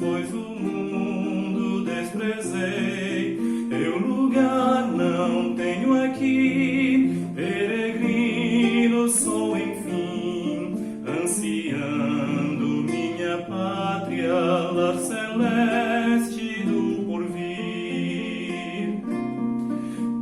pois o mundo desprezei. Eu lugar não tenho aqui, peregrino sou enfim, ansiando minha pátria, lar celeste do porvir.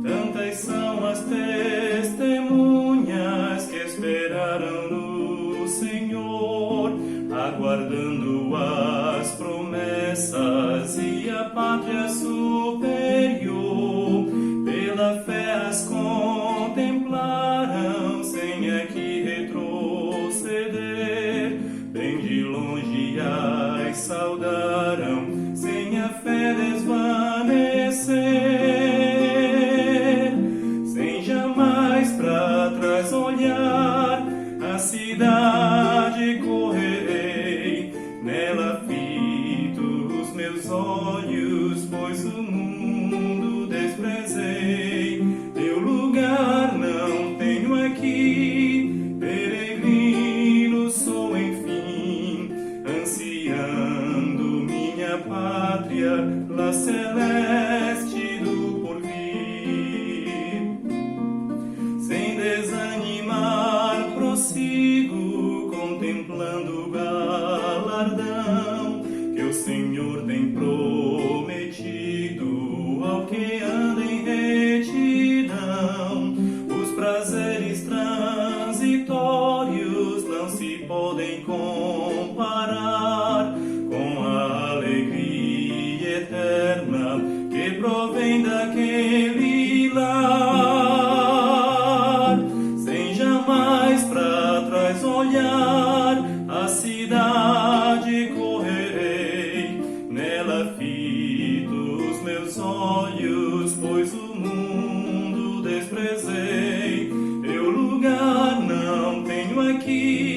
Tantas são as testemunhas que esperaram no Senhor, aguardando as promessas e a pátria superior. Pela fé as contemplaram, sem aqui retroceder. Bem de longe as saudaram, sem a fé desvanecer. Sem jamais para trás olhar, a cidade correrei, nela fitos meus olhos, pois o mundo desprezei. Meu lugar não tenho aqui, peregrino sou enfim, ansiando minha pátria, lá celeste do porvir. Sem desanimar prossigo, contemplando o galardão que o Senhor tem prometido ao que anda em retidão. Os prazeres transitórios não se podem comparar com a alegria eterna que provém daquele lar. Sem jamais para trás olhar, a cidade correrei, nela fitos meus olhos, pois o mundo desprezei. Eu lugar não tenho aqui,